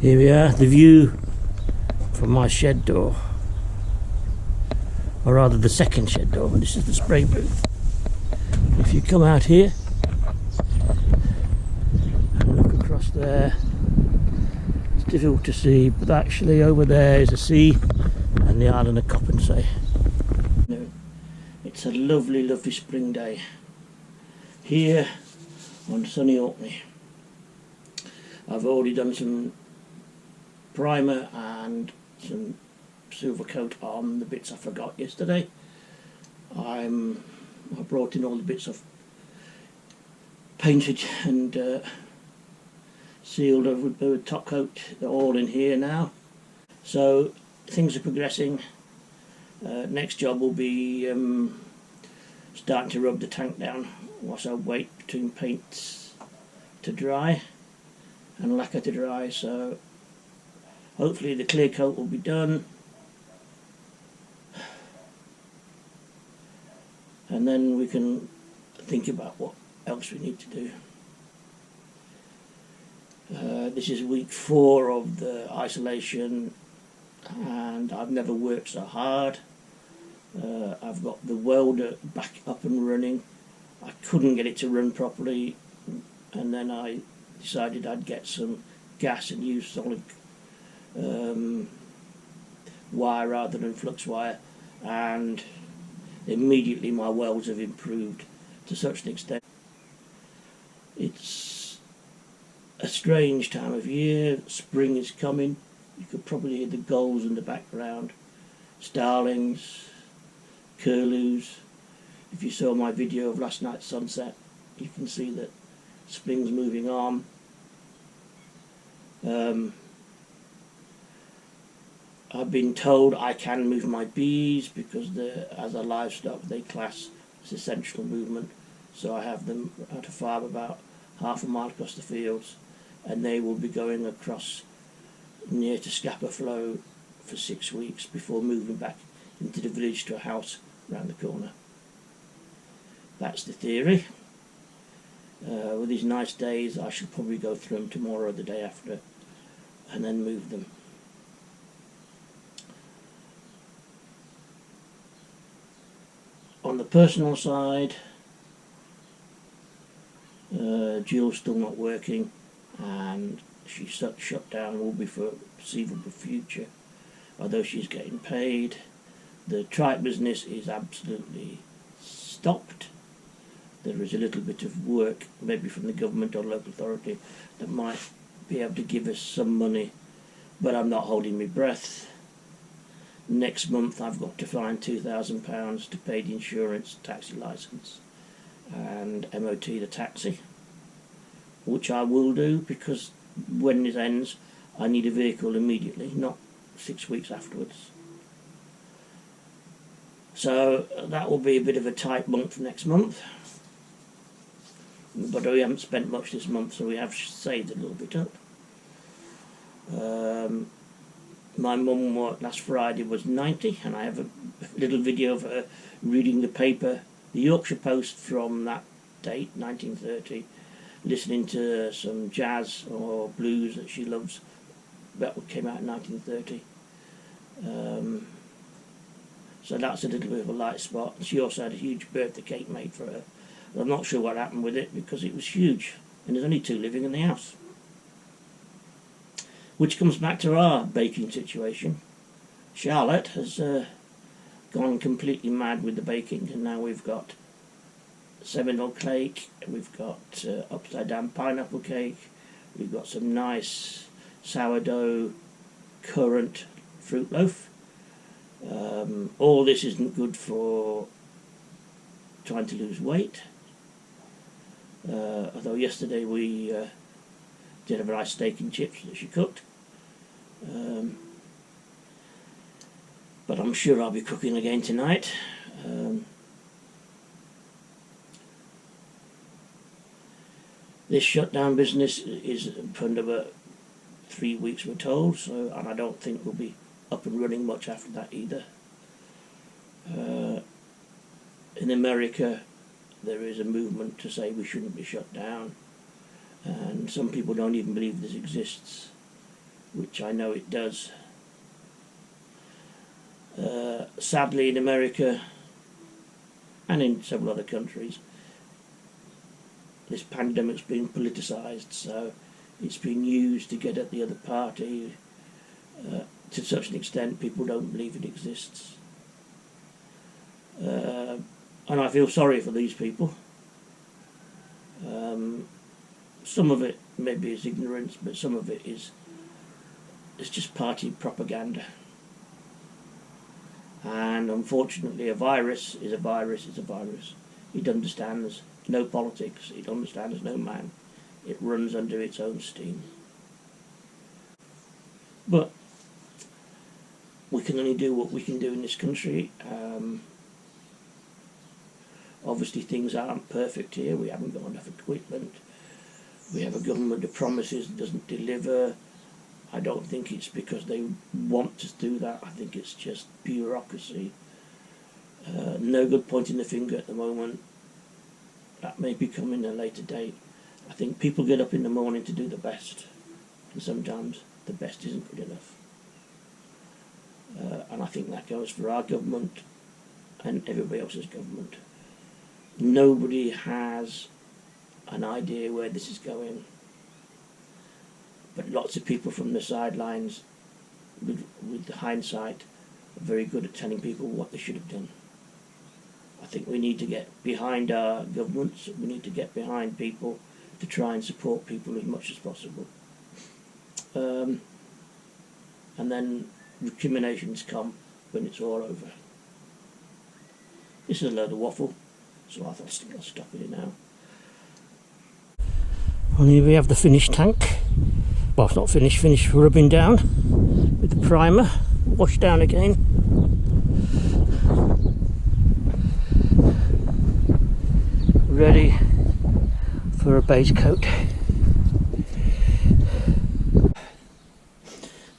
Here we are, the view from my shed door, or rather the second shed door, but this is the spray booth. If you come out here and look across there, it's difficult to see, but actually over there is the sea and the island of Coppensay. It's a lovely, lovely spring day here on sunny Orkney. I've already done some primer and some silver coat on the bits I forgot yesterday. I brought in all the bits I've painted and sealed over with top coat. They're all in here now, so things are progressing. Next job will be starting to rub the tank down whilst I wait between paints to dry and lacquer to dry, so hopefully the clear coat will be done, and then we can think about what else we need to do. This is week 4 of the isolation, and I've never worked so hard. I've got the welder back up and running. I couldn't get it to run properly, and then I decided I'd get some gas and use solid wire rather than flux wire, and immediately my welds have improved to such an extent. It's a strange time of year. Spring is coming. You could probably hear the gulls in the background, starlings, curlews. If you saw my video of last night's sunset, you can see that spring's moving on. I've been told I can move my bees because as a livestock they class as essential movement, so I have them at a farm about half a mile across the fields, and they will be going across near to Scapa Flow for 6 weeks before moving back into the village to a house round the corner. That's the theory. With these nice days I shall probably go through them tomorrow or the day after and then move them. On the personal side, Jill's still not working, and she's shut down, will be for a foreseeable future, although she's getting paid. The trike business is absolutely stopped. There is a little bit of work, maybe from the government or local authority, that might be able to give us some money, but I'm not holding my breath. Next month I've got to find £2,000 to pay the insurance, taxi licence and MOT the taxi, which I will do, because when this ends I need a vehicle immediately, not 6 weeks afterwards. So that will be a bit of a tight month next month, but we haven't spent much this month, so we have saved a little bit up. My mum last Friday was 90, and I have a little video of her reading the paper, the Yorkshire Post from that date, 1930, listening to some jazz or blues that she loves, that came out in 1930. So that's a little bit of a light spot. She also had a huge birthday cake made for her. I'm not sure what happened with it because it was huge, and there's only 2 living in the house. Which comes back to our baking situation. Charlotte has gone completely mad with the baking, and now we've got Seminole cake, we've got upside down pineapple cake, we've got some nice sourdough currant fruit loaf. All this isn't good for trying to lose weight, although yesterday we did have a nice steak and chips that she cooked. But I'm sure I'll be cooking again tonight. This shutdown business is for another 3 weeks, we're told, so, and I don't think we'll be up and running much after that either. In America there is a movement to say we shouldn't be shut down, and some people don't even believe this exists. which I know it does. Sadly, in America and in several other countries, this pandemic's been politicised, so it's been used to get at the other party to such an extent people don't believe it exists. And I feel sorry for these people. Some of it maybe is ignorance, but some of it is just party propaganda. And unfortunately, a virus is a virus is a virus. It understands no politics, it understands no man. It runs under its own steam. But we can only do what we can do in this country. Obviously things aren't perfect here. We haven't got enough equipment. We have a government that promises and doesn't deliver. I don't think it's because they want to do that. I think it's just bureaucracy. No good pointing the finger at the moment. That may become in a later date. I think people get up in the morning to do the best, and sometimes the best isn't good enough. And I think that goes for our government and everybody else's government. Nobody has an idea where this is going, but lots of people from the sidelines, with hindsight, are very good at telling people what they should have done. I think we need to get behind our governments, we need to get behind people to try and support people as much as possible. And then recriminations come when it's all over. This is a load of waffle, so I thought I'll stop it now. And here we have the finished tank. Well, it's not finished rubbing down with the primer, wash down again. Ready for a base coat.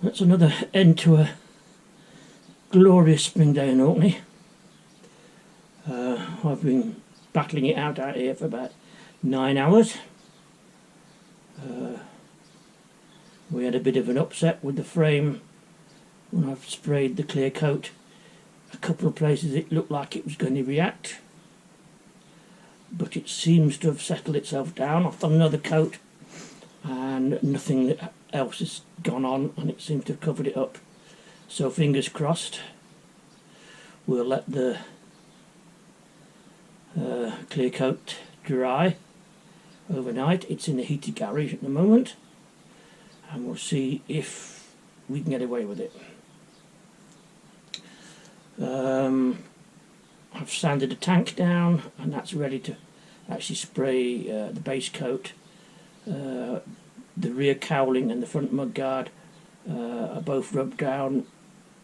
That's another end to a glorious spring day in Orkney. I've been battling it out here for about 9 hours. We had a bit of an upset with the frame when I've sprayed the clear coat. A couple of places it looked like it was going to react, but it seems to have settled itself down. I've done another coat and nothing else has gone on, and it seems to have covered it up. So fingers crossed. We'll let the clear coat dry overnight. It's in the heated garage at the moment, and we'll see if we can get away with it. I've sanded the tank down, and that's ready to actually spray the base coat. The rear cowling and the front mudguard are both rubbed down.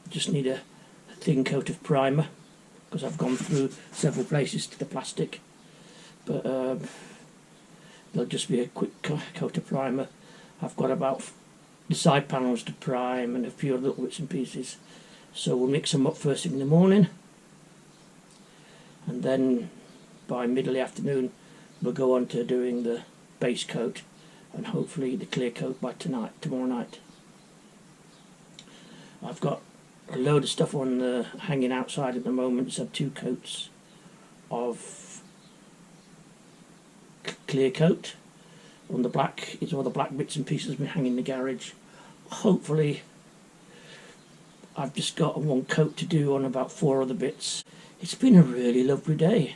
Just need a thin coat of primer, because I've gone through several places to the plastic, but there'll just be a quick coat of primer. I've got about the side panels to prime and a few other little bits and pieces, so we'll mix them up first thing in the morning, and then by middle of the afternoon we'll go on to doing the base coat and hopefully the clear coat by tomorrow night. I've got a load of stuff on the hanging outside at the moment. It's had 2 coats of clear coat. On the black, it's all the black bits and pieces been hanging in the garage. Hopefully I've just got 1 coat to do on about 4 other bits. It's been a really lovely day,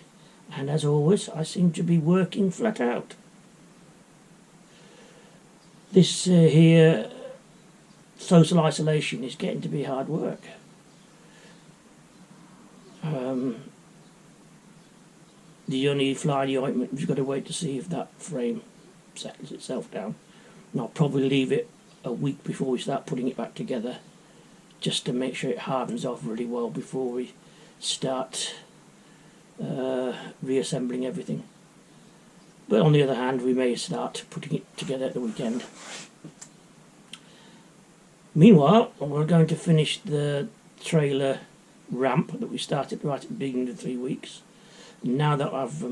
and as always I seem to be working flat out. This here social isolation is getting to be hard work. The only fly in the ointment, we've got to wait to see if that frame settles itself down. And I'll probably leave it a week before we start putting it back together, just to make sure it hardens off really well before we start reassembling everything. But on the other hand, we may start putting it together at the weekend. Meanwhile, we're going to finish the trailer ramp that we started right at the beginning of the 3 weeks. Now that I've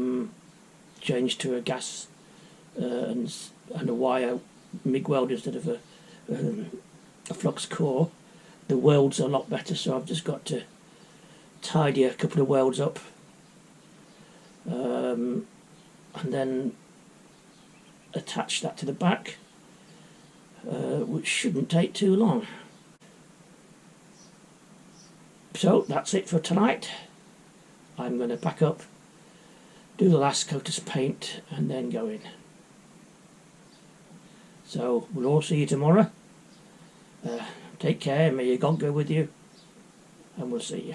changed to a gas and a wire MIG weld instead of a a flux core, the welds are a lot better, so I've just got to tidy a couple of welds up, and then attach that to the back, which shouldn't take too long. So that's it for tonight. I'm going to pack up, do the last coat of paint, and then go in. So we'll all see you tomorrow. Take care, may your God go with you, and we'll see you.